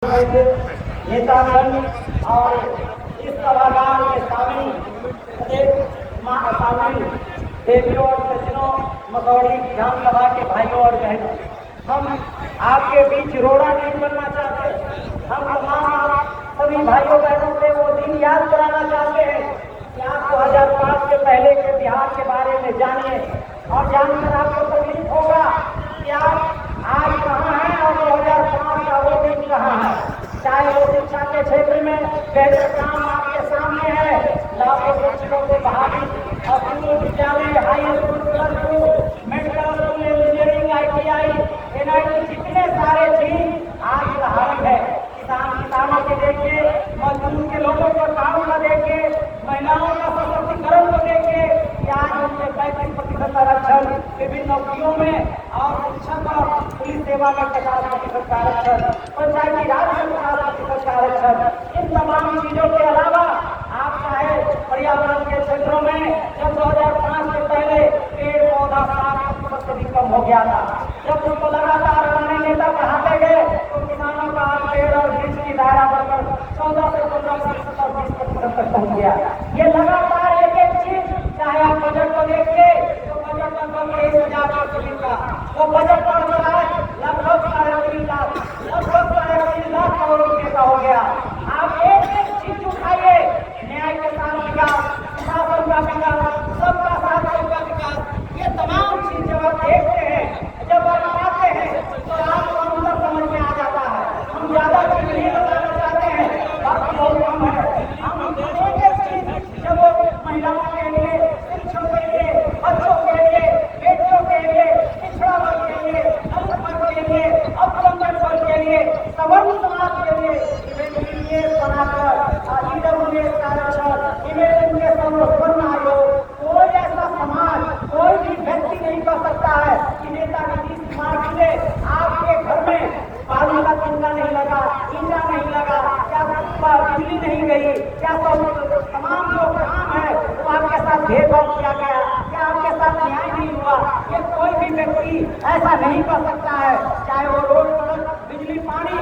नेतागण और इस सभागार में शामिल देवियों और सज्जनों, मसौड़ी विधानसभा के भाइयों और बहनों, हम आपके बीच रोड़ा नहीं बनना चाहते। हम तमाम सभी भाइयों बहनों से वो दिन याद कराना चाहते हैं कि आप 2005 के पहले के बिहार के बारे में जानिए और जानकर आपको तकलीफ होगा कि आप आज कहाँ हैं और 2005 का वो दिन कहाँ है। चाहे वो शिक्षा के क्षेत्र में बेहतर काम आपके सामने है, लाखों शिक्षकों को बहाली, स्कूल, विद्यालय, high school, plus two, medical school, engineering, ITI, NIT, जितने सारे चीज आज उदाहरण है। किसानों के देखिए, मजदूर के लोगों को काम का देखिए, महिलाओं का सशक्तिकरण को देखिए, आज उनके 35% आरक्षण विभिन्न नौकरियों में और शिक्षक और पुलिस सेवा में 50% आरक्षण, पंचायती राज में 50% आरक्षण। इन तमाम चीजों के अलावा आप चाहे पर्यावरण के क्षेत्रों में जब 2005 से पहले पेड़ पौधा 60% से भी कम हो गया था, जब उनको लगातार पुराने नेता बढ़ाते गए तो किसानों का पेड़ और वृक्ष की दायरा बढ़कर 14 से 15% और 20% तक पहुँच गया। ये लगातार एक एक चीज, चाहे आप बजट को देखिए तो बजट लगभग 23,000 करोड़ का, वो बजट बढ़कर आज लगभग 3.5 लाख करोड़ रुपए का हो गया। आप एक एक चीज उठाइए, न्याय के साथ विकास, शासन का विकास, सबका साथ सबका विकास, ये तमाम चीज जब आप देखते हैं, जब आप पाते हैं तो आपको अंदर समझ में आ जाता है। हम ज्यादा चीज नहीं बताना चाहते हैं, बाकी बहुत कम है। हम एक एक चीज जब महिलाओं के लिए, शिक्षकों के लिए, बच्चों के लिए, बेटियों के लिए, पिछड़ा वर्ग के लिए, दलित वर्ग के लिए, अल्पसंख्यक वर्ग के लिए, सवर्ण समाज के लिए बनाकर उनके संरक्षण आयोग, कोई ऐसा समाज, कोई भी व्यक्ति नहीं कर सकता है कि नेता नीतीश कुमार जी ने आपके घर में पानी का चिंता नहीं लगा, ईंटा नहीं लगा, क्या बिजली नहीं गई, क्या तमाम जो काम है वो आपके साथ भेदभाव किया गया, क्या आपके साथ न्याय नहीं हुआ, ये कोई भी व्यक्ति ऐसा नहीं कर सकता है। चाहे वो रोड, सड़क, बिजली, पानी,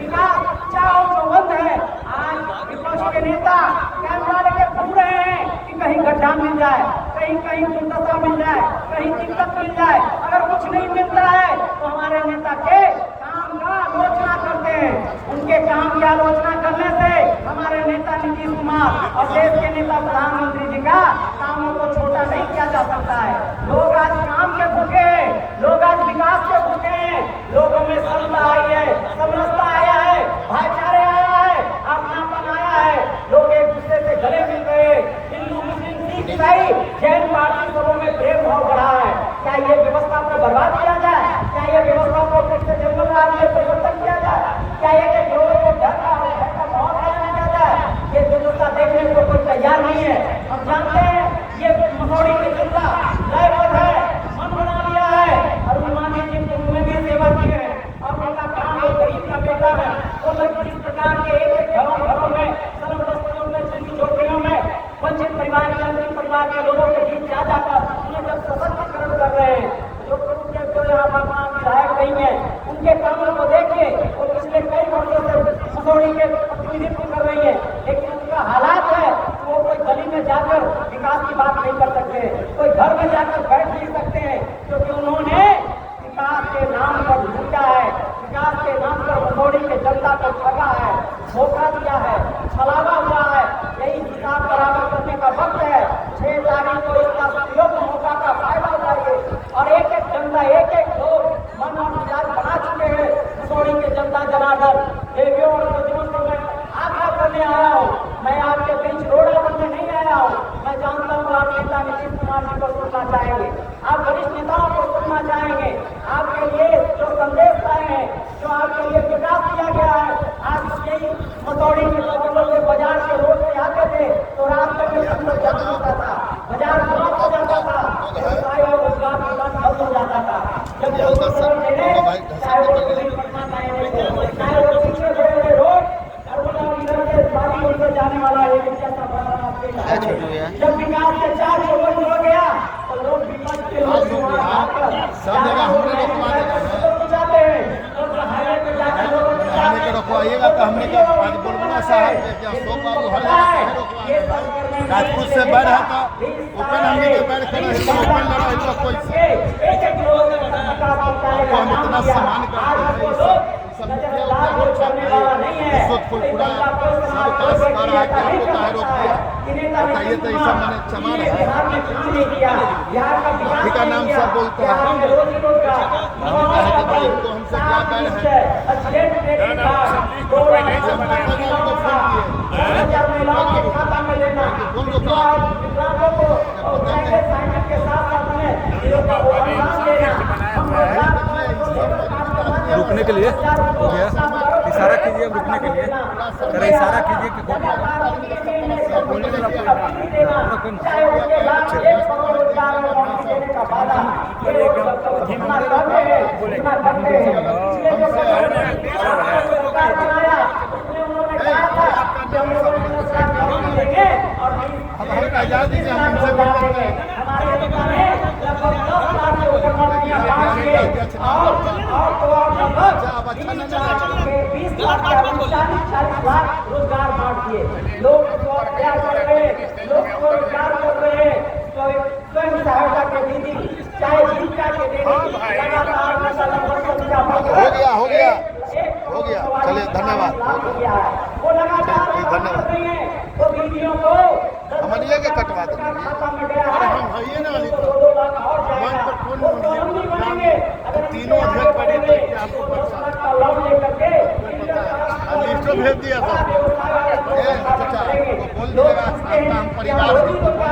विकास, चाहे जो बंद है। आज विपक्ष के नेता कैमरा लेके घूम रहे हैं कि कहीं गड्ढा मिल जाए, कहीं कहीं दुर्दशा मिल जाए, कहीं दिक्कत मिल जाए। अगर कुछ नहीं मिलता है तो हमारे नेता के काम का आलोचना करते हैं। उनके काम की आलोचना करने से हमारे नेता नीतीश कुमार और देश के नेता प्रधानमंत्री जी का कामों को छोटा नहीं किया जा सकता है। लोग आज काम के भूखे हैं, लोग आज विकास के भूखे हैं, लोगों में समता आई है, समरसता आया है, भाईचारे आया है, अपनापन आया है, लोग एक दूसरे से गले मिल गए। हिंदू, मुस्लिम, सिख, ईसाई, जैन पार्टी सबों में प्रेम भाव बढ़ा है। क्या ये व्यवस्था को बर्बाद किया जाए? क्या ये व्यवस्था को फिर से जंगल राज में परिवर्तन किया जाए? क्या ये लोगों को घर का माहौल बनाया किया जाए? ये व्यवस्था देखने को कोई तैयार नहीं है। हम जानते हैं ये मसौड़ी की जनता लयबद्ध है, मन बना लिया है, और मानी जी उन्होंने भी सेवा की है और उनका काम है गरीब का बेटा है। वो लोग इस प्रकार के एक घरों में, सर्व बस्तियों में, झुग्गी झोपड़ियों में, वंचित परिवार के, अंतिम परिवार के लोगों के बीच जा जाकर उन्हें जब सशक्तिकरण कर रहे हैं, जो यहाँ भगवान विधायक नहीं है, उनके कामों को देखिए वो पिछले कई वर्षों से मसौड़ी के प्रतिनिधित्व कर रही है, लेकिन उनका हालात है वो कोई गली में जाकर विकास की बात नहीं कर सकते, कोई घर में जाकर बैठ नहीं सकते हैं, क्योंकि उन्होंने विकास के नाम पर लूटा है, विकास के नाम पर मसौड़ी के जनता को ठगा है, धोखा दिया है, छलावा हुआ है। यही हिसाब बराबर करने का वक्त है। 6 तारीख को इसका सुयोग मौका का फायदा उठाइए और एक एक जनता, एक एक लोग मन और मिजाज बना चुके हैं। मसौड़ी के जनता जनार्दन, देवियों और सज्जनों को मैं आग्रह करने आया हूँ, मैं आपके बीच रोड़ा बनने नहीं आया हूँ। मैं जानता हूँ आप नेता नीतीश कुमार जी को सुनना चाहेंगे, आप वरिष्ठ नेताओं को सुनना चाहेंगे, आपके लिए जो संदेश लाए हैं, जो आपके लिए विकास किया गया है। आज यही मसौड़ी के लोग बाजार के रोड पे आते थे तो रास्ते में अंदर जाम होता था, बाजार ब्लॉक हो जाता था, व्यवसाय और रोजगार विकास बंद हो जाता था। जब चाहे वो पटना चाहे वो पीछे बड़े बड़े रोड जाने वाला एक जैसा बड़ा रास्ते, जब विकास के 4 चौबंद हो गया तो लोग विपक्ष के लोग सब जगह हमने लोग जाते हैं, तो हाईवे पे जाकर लोग तो हमने क्या आज बुलबुला साहब के क्या सो बाबू राजपूत से बैठ है तो ओपन हमने के बैठ कर ओपन लड़ा है तो कोई हम इतना सम्मान करते हैं सब फुलपुरा विकास कर रहा है कि आपको काहे रोक दिया बताइए तो ऐसा मैंने चमा रहा है ठीक का नाम सब बोलते हैं हम कहे कि भाई इनको हमसे क्या बैर है रुकने के लिए हो गया, इशारा कीजिए रुकने के लिए, जरा इशारा कीजिए कि आजादी से हम इनसे मिलते हैं रोजगार बांट दिए, लोग क्या कर रहे हैं, लोग रोजगार कर रहे हैं, स्वयं सहायता के दीदी चाहे जीविका के दीदी लगातार हो गया चलिए धन्यवाद वो लगातार धन्यवाद वो दीदियों को हमनिए के कटवा देंगे अरे हम हइए ना अभी तो मन पर कौन बनेंगे तीनों अध्यक्ष बने थे कि आपको लिस्ट भेज दिया सब चाचा बोल दीजिएगा आपका हम परिवार बोल दीजिएगा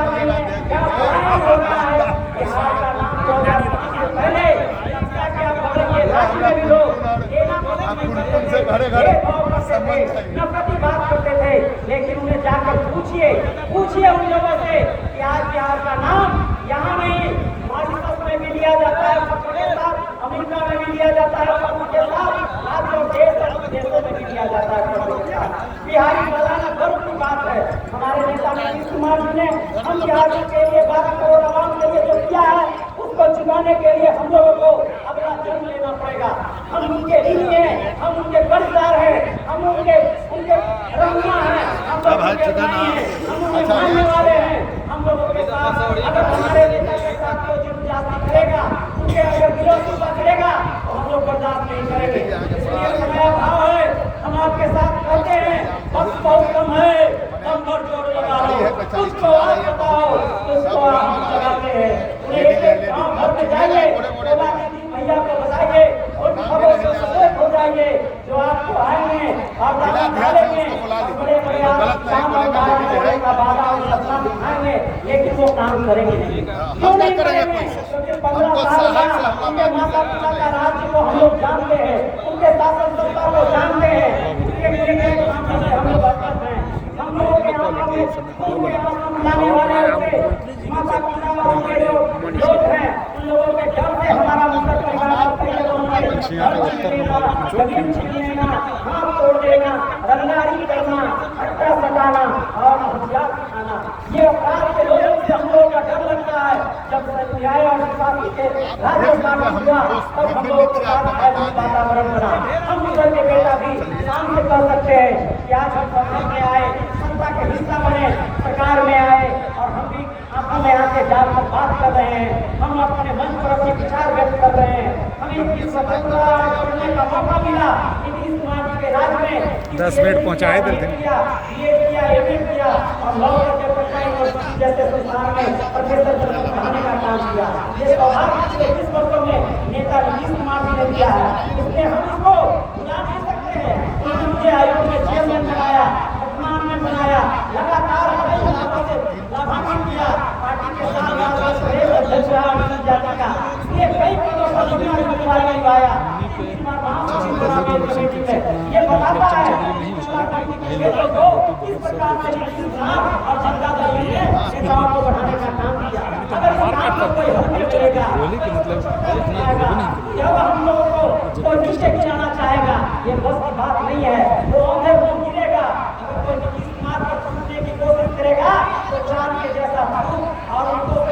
से घरे घरे संबंध बात करते थे, लेकिन उन्हें जाकर पूछिए उन लोगों से कि आज बिहार का नाम यहाँ नहीं मॉरिशस में भी लिया जाता है, अमेरिका में भी लिया जाता है, के साथ देशों में भी लिया जाता है। बिहारी बताना गर्व की बात है। हमारे नेता नीतीश कुमार जी ने हम बिहारियों के लिए 12 करोड़ आवाम के लिए जो किया है उसको चुकाने के लिए हम लोगों को अगला जन्म लेना पड़ेगा। हम उनके ऋणी हैं, हम उनके कर्जदार हैं, हम उनके रंगना हैं, हम लोग उनके भाई हैं, हम उनके मानने वाले हैं। हम लोगों के साथ अगर हमारे नेता के साथ कोई जुर्म करेगा, उनके अगर विरोध करेगा तो हम लोग बर्दाश्त नहीं करेंगे। इसलिए मेरा भाव है, हम आपके साथ कहते हैं वक्त बहुत कम है, कम पर जोर लगाओ, उसको आप बताओ, उसको आप लगाते हैं। उन्हें एक गाँव घर में जाइए, भैया को बताइए और खबरों से सचेत हो जाइए, जो आपको आएंगे आप डालेंगे बड़े बड़े का बाधा और सपना दिखाएंगे, लेकिन वो काम करेंगे नहीं। क्यों नहीं करेंगे? क्योंकि 15 साल उनके माता पिता का राज्य को हम लोग जानते हैं, उनके शासन सत्ता को जानते हैं, उनके हम लोग अवगत हैं। हम लोगों के लाने वाले माता पिता के जो लोग हैं, उन लोगों के डर से हमारा मुद्दा परिवार हाथ तोड़ देना, रंगारी करना, हट्टा सटाना और हथियार दिखाना, ये अपराध के लोगों से हम लोगों का डर लगता है। जब न्याय और शांति के राज्य शासन हुआ तब हम लोगों के साथ वातावरण बना। हम उधर के बेटा भी शान से कह सकते हैं कि आज हम सरकार में आए, सत्ता के हिस्सा बने, सरकार में आए और हम भी आंखों में आके जाकर बात कर रहे हैं। हम अपने मन पर अपने विचार व्यक्त कर रहे हैं। हमें इस स्वतंत्रता करने का मौका मिला नीतीश कुमार जी के राज में। 10 मिनट पहुँचाए देते हैं। किया और लॉ के जैसे संस्थान में प्रोफेसर पढ़ाने का काम किया। ये सौभाग्य पिछले 20 वर्षों में नेता नीतीश कुमार जी ने दिया है, इसलिए हम इसको भुला नहीं सकते हैं। उन्होंने मुझे आयोग में चेयरमैन बनाया, वर्तमान में बनाया, लगातार लाभान्वित किया, पार्टी के साथ प्रदेश अध्यक्ष रहा जाति का, ये कई पदों पर निभाया। ये बताता है किस प्रकार से और जनता दल ने नेताओं को बढ़ाने का काम किया। अगर सरकार को कोई हक मिलेगा, जब हम लोगों को नीचे गिराना चाहेगा, ये बस की बात नहीं है। वो